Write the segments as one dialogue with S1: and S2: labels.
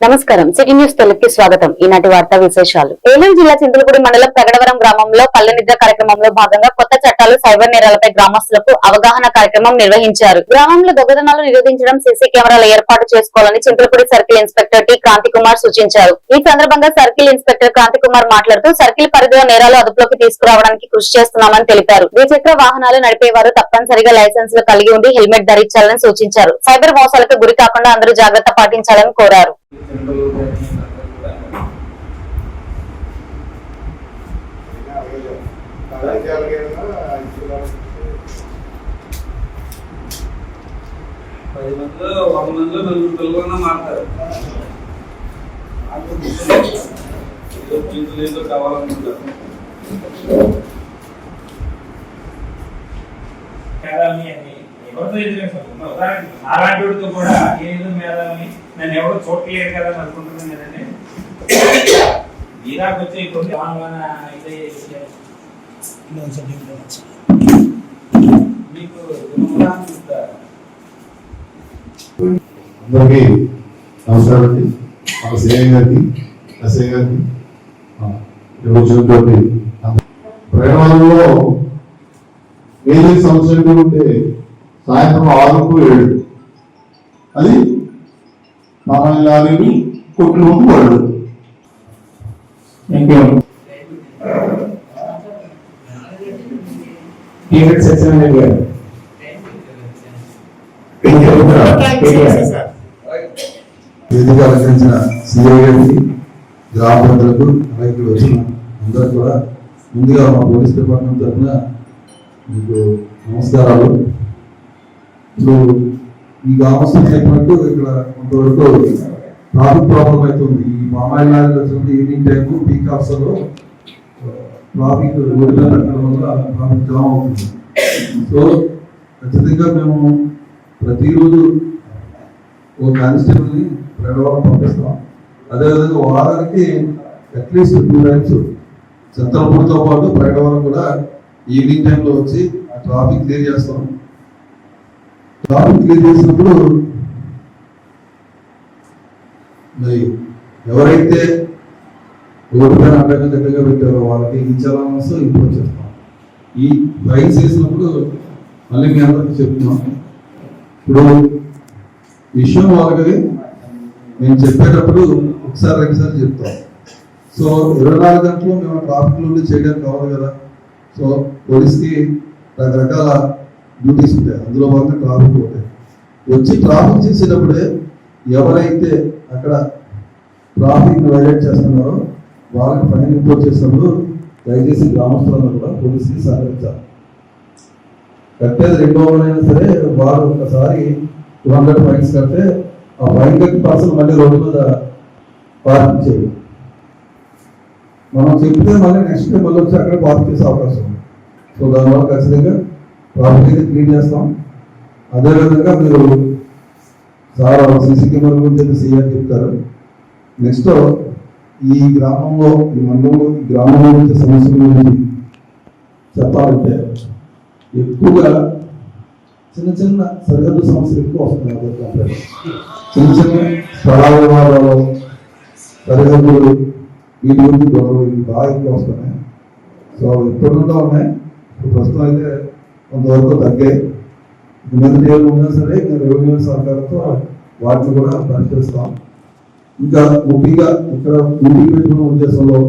S1: నమస్కారం. City news తెలుగుకి స్వాగతం. ఈనాటి వార్తా విశేషాలు. ఏలూరు జిల్లా చింతలపూడి మండలం ప్రగడవరం గ్రామంలో పల్లె నిద్ర కార్యక్రమంలో భాగంగా కొత్త చట్టాలు, సైబర్ నేరాలపై గ్రామస్తులకు అవగాహన కార్యక్రమం నిర్వహించారు. గ్రామంలో దొంగతనాలు నిరోధించడం, సీసీ కెమెరాల ఏర్పాటు చేసుకోవాలని Chintalapudi circle inspector T Kranthi Kumar సూచించారు. ఈ సందర్భంగా సర్కిల్ ఇన్స్పెక్టర్ క్రాంతి కుమార్ మాట్లాడుతూ సర్కిల్ పరిధిలో నేరాలు అదుపులోకి తీసుకురావడానికి కృషి చేస్తున్నామని తెలిపారు. ద్విచక్ర వాహనాలు నడిపేవారు తప్పనిసరిగా లైసెన్సులు కలిగి ఉండి హెల్మెట్ ధరించాలని సూచించారు. సైబర్ మోసాలకు గురి కాకుండా అందరూ జాగ్రత్త పాటించాలని కోరారు.
S2: అలాంటితో కూడా ఏదో మేధావిని నన్ను ఎవరు చూడలేదు కదా అని అనుకుంటున్నాను కదండి. మీరాకు వచ్చి కొన్ని మీకు
S3: అందరికీ నమస్కారం అండి. మా సిఐ గారికి, ఎస్ఐ గారికి వచ్చినటువంటి ప్రయాణంలో ఏది సంవత్సరం ఉంటే సాయంత్రం 6 to 7 అది లారీలు కొట్లు వాళ్ళు. వేదిక అలంకరించిన సిఐ గారికి, గ్రామ ప్రజలకు, నాయకులు వచ్చిన అందరూ కూడా ముందుగా మా పోలీస్ డిపార్ట్మెంట్ తరఫున మీకు నమస్కారాలు. ఇప్పుడు ఈ గ్రామస్తులు చెప్పినట్టు ఇక్కడ కొంతవరకు ట్రాఫిక్ ప్రాబ్లం అవుతుంది. ఈ మామాయిల్ లారీలు వచ్చినప్పుడు ఈవినింగ్ టైం పీక్ అవర్స్లో ట్రాఫిక్ రోడ్డు పెట్టడం వల్ల ట్రాఫిక్ జామ్ అవుతుంది. సో ఖచ్చితంగా మేము ప్రతిరోజు ఓ కానిస్టేబుల్ని ప్రగడవరం పంపిస్తాం. అదేవిధంగా వారానికి అట్లీస్ట్ 2 times చింతలపూడితో పాటు ప్రగడవరం కూడా ఈవినింగ్ టైంలో వచ్చి ఆ ట్రాఫిక్ క్లియర్ చేస్తాం. ట్రాఫిక్ క్లియర్ చేసినప్పుడు మరి ఎవరైతే రోడ్డు పైన అడ్డంగా గడ్డగా పెట్టారో వాళ్ళకి ఈ చలాన్స్ ఇంప్రూవ్ చేస్తాం. ఈ ఫైన్స్ చేసినప్పుడు మళ్ళీ మీ అందరికీ చెప్తున్నాం. ఇప్పుడు విషయం వాళ్ళకి మేము చెప్పేటప్పుడు ఒకసారి 2 సార్లు చెప్తాం. సో 24 గంటలు మేము ట్రాఫిక్ నుండి చేయడానికి కావాలి కదా. సో పోలీస్కి రకరకాల డ్యూటీస్ ఉంటాయి, అందులో భాగంగా ట్రాఫిక్ ఉంటాయి. వచ్చి ట్రాఫిక్ చేసేటప్పుడే ఎవరైతే అక్కడ ట్రాఫిక్ వైలేట్ చేస్తున్నారో వాళ్ళకి ఫైన్ ఇంపోజ్ చేసినప్పుడు దయచేసి గ్రామస్తులందరూ కూడా పోలీసుకి సహకరించాలి. కట్టేది 200 అయినా సరే వారు ఒకసారి 200 ఫైన్స్ కడితే ఆ ఫైన్ కట్టిన పర్సన్ మళ్ళీ రోడ్డు మీద పార్కింగ్ చేయాలి. మనం చెప్తే మళ్ళీ నెక్స్ట్ డే మళ్ళీ వచ్చి అక్కడ పార్క్ చేసే అవకాశం ఉంది. సో దానివల్ల ఖచ్చితంగా ట్రాఫిక్ అయితే క్లీన్ చేస్తాం. అదేవిధంగా మీరు సార్ సీసీ కెమెరా గురించి సీఆర్ చెప్తారు. నెక్స్ట్ ఈ గ్రామంలో, ఈ మండలంలో, ఈ గ్రామంలో వచ్చే సమస్యల గురించి చెప్పాలంటే ఎక్కువగా చిన్న చిన్న సరిహద్దు సమస్యలు ఎక్కువ వస్తున్నాయి. చిన్న చిన్న స్థలాల వివాదాలు, సరిహద్దులు, వీటి గురించి గొడవలు ఇవి బాగా ఎక్కువ వస్తున్నాయి. సో ఎప్పటి నుండో ఉన్నాయి. ప్రస్తుతం అయితే కొంతవరకు తగ్గాయి. మీద ఏమైనా ఉన్నా సరే రెవెన్యూ సహకారంతో వాటిని కూడా పరిశీలిస్తాం. ఇంకా ముఖ్యంగా ఇక్కడ డ్యూటీ పెట్టుకున్న ఉద్దేశంలో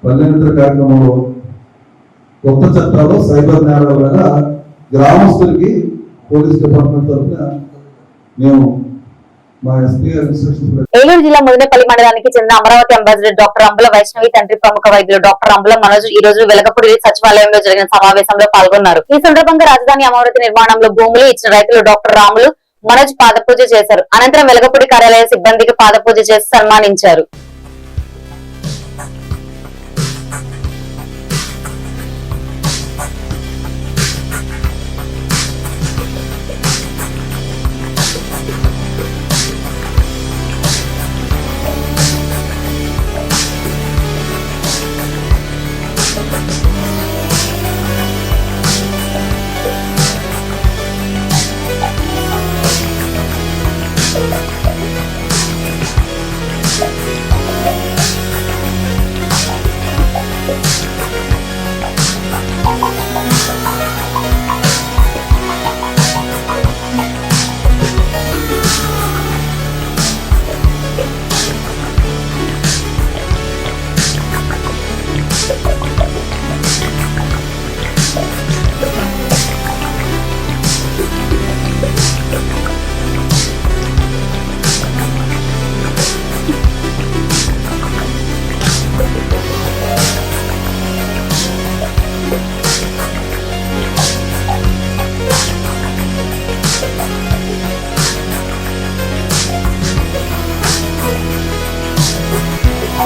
S3: పల్లె నిద్ర కార్యక్రమంలో కొత్త చట్టాలు, సైబర్ నేరాల మీద గ్రామస్తులకి పోలీస్ డిపార్ట్మెంట్ తరఫున మేము మా ఎస్పీ ఇన్స్ట్రక్షన్స్.
S1: ఏలూరు జిల్లా ముదినేపల్లి మండలానికి చెందిన అమరావతి అంబాసిడర్ డాక్టర్ అంబుల వైష్ణవి తండ్రి ప్రముఖ వైద్యులు డాక్టర్ అంబుల మనోజ్ ఈ రోజు వెలగపూడి సచివాలయంలో జరిగిన సమావేశంలో పాల్గొన్నారు. ఈ సందర్భంగా రాజధాని అమరావతి నిర్మాణంలో భూములు ఇచ్చిన రైతులు డాక్టర్ రాములు మనోజ్ పాదపూజ చేశారు. అనంతరం వెలగపూడి కార్యాలయ సిబ్బందికి పాదపూజ చేసి సన్మానించారు. ఏలూరు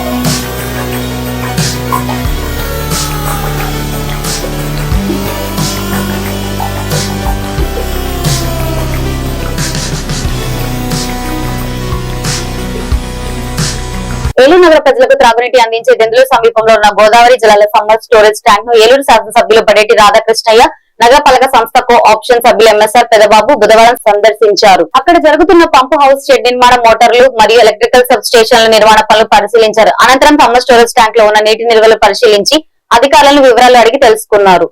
S1: నగర ప్రజలకు త్రాగునీటి అందించే దెందులూరు సమీపంలో ఉన్న గోదావరి జలాల సమ్మర్ స్టోరేజ్ ట్యాంక్ ను ఏలూరు శాసనసభ్యులు పడేటి రాధాకృష్ణయ్య నగరపాలక సంస్థ కో ఆప్షన్ సభ్యులు ఎంఎస్ఆర్ పెదబాబు బుధవారం సందర్శించారు. అక్కడ జరుగుతున్న పంపు హౌస్ షెడ్ నిర్మాణ మోటార్లు మరియు ఎలక్ట్రికల్ సబ్ స్టేషన్ల నిర్మాణ పనులు పరిశీలించారు. అనంతరం సమ్మర్ స్టోరేజ్ ట్యాంక్ లో ఉన్న నీటి నిల్వలు పరిశీలించి అధికారులను వివరాలు అడిగి తెలుసుకున్నారు.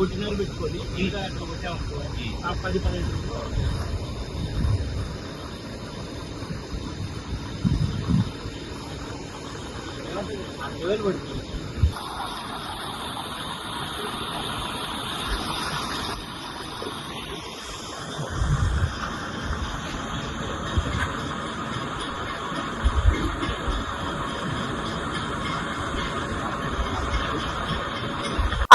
S4: ఓటినర్ పెట్టుకొని ఇంకా అక్కడ వచ్చామనుకో 10-15 పడుతుంది.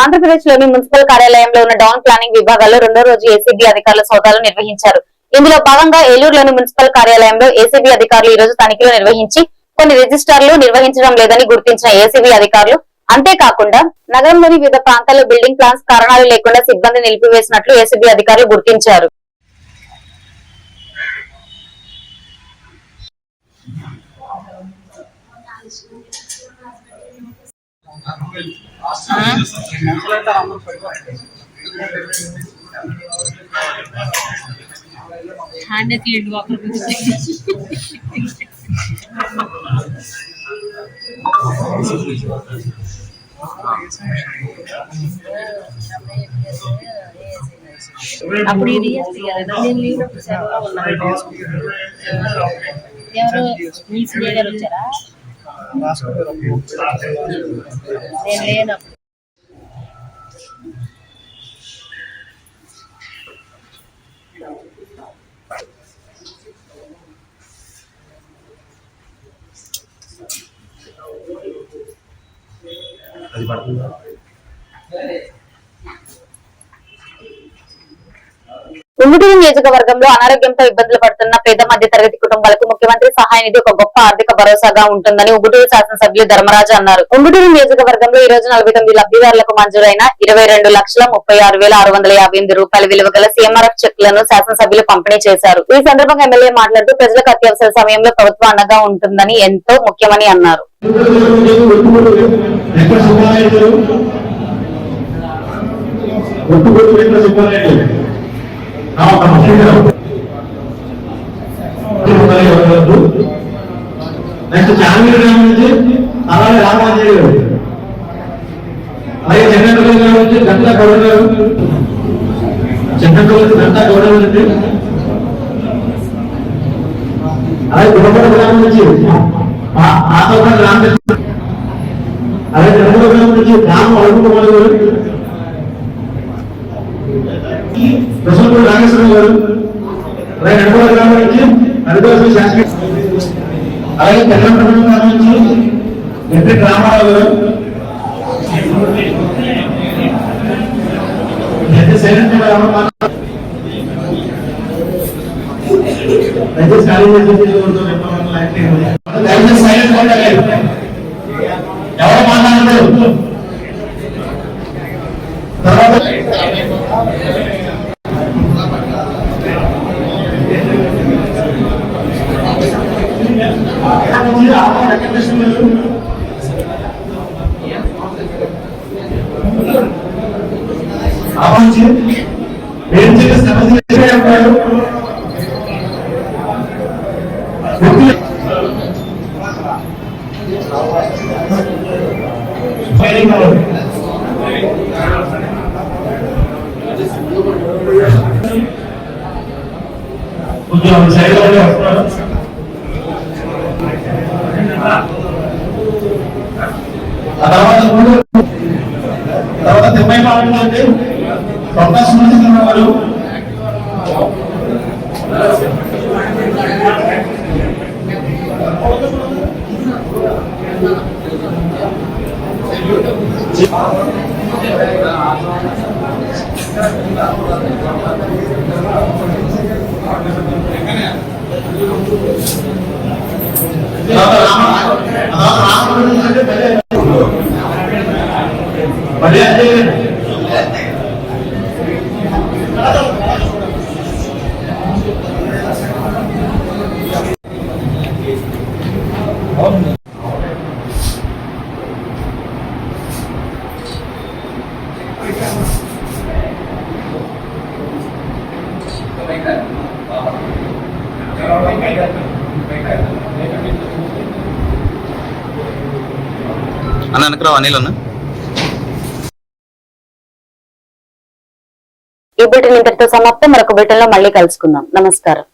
S1: ఆంధ్రప్రదేశ్ లోని మున్సిపల్ కార్యాలయంలో ఉన్న డౌన్ ప్లానింగ్ విభాగాల్లో రెండో రోజు ఏసీబీ అధికారుల సోదాలు నిర్వహించారు. ఇందులో భాగంగా ఏలూరులోని మున్సిపల్ కార్యాలయంలో ఏసీబీ అధికారులు ఈ రోజు తనిఖీలు నిర్వహించి కొన్ని రిజిస్టర్లు నిర్వహించడం లేదని గుర్తించిన ఏసీబీ అధికారులు అంతేకాకుండా నగరంలోని వివిధ ప్రాంతాల్లో బిల్డింగ్ ప్లాన్స్ కారణాలు లేకుండా సిబ్బంది నిలిపివేసినట్లు ఏసీబీ అధికారులు గుర్తించారు.
S5: అప్పుడు ఇది కదా నేను లేనప్పుడు సెలవులో ఉన్నాను. ఎవరు మీ సీఏ గారు వచ్చారా? నేను లేనప్పుడు
S4: అది పడుతుందా?
S1: ఉంగుటూరు నియోజకవర్గంలో అనారోగ్యంతో ఇబ్బందులు పడుతున్న పేద మధ్య తరగతి కుటుంబాలకు ముఖ్యమంత్రి సహాయ నిధి ఒక గొప్ప ఆర్థిక భరోసాగా ఉంటుందని ఉంగుటూరు శాసనసభ్యులు ధర్మరాజు అన్నారు. ఉంగుటూరు నియోజకవర్గంలో ఈ రోజు 49 లబ్ధిదారులకు మంజూరైన 22,36,658 రూపాయల విలువ గల సీఎంఆర్ఎఫ్ చెక్లను శాసనసభ్యులు పంపిణీ చేశారు. ఈ సందర్భంగా ఎమ్మెల్యే మాట్లాడుతూ ప్రజలకు అత్యవసర సమయంలో ప్రభుత్వం అండగా ఉంటుందని ఎంతో ముఖ్యమని అన్నారు.
S4: నెక్స్ట్ చాంద్ర నుంచి అలాగే రామాంజలి గారు, అలాగే చెన్నపల్లి గారు నుంచి గంటా గౌడ గారు, చెన్నపల్లి గంటా గౌడ నుంచి, అలాగే గుణపడ గ్రామం నుంచి ఆతోపల్లి రామకృష్ణ, అలాగే చెన్నపల్లి గ్రామం నుంచి రామ అడుగుకుమార్ గారు, ప్రసన్నపూడి నాగేశ్వరం గారు, అలాగే నడపల గ్రామం నుంచి హరిదాసు శాస్త్రి, అలాగే తెలంగాణ గ్రామం నుంచి వెంకట రామారావు గారు, సైలెంట్ ఎవరు మాట్లాడలేదు. తర్వాత ఆహ్వానించి వేదిక సమస్య అంటారు. కొంచెం సైడ్ వస్తున్నారు. ఆ తర్వాత తిమ్మై పాల్గొంటే ప్రకాశం వారు
S6: అన్న వెనకరావు అనిల్ అన్న.
S1: ఈ బులెటిన్ ఇంతటితో సమాప్తం. మరొక బులెటిన్ లో మళ్ళీ కలుసుకుందాం. నమస్కారం.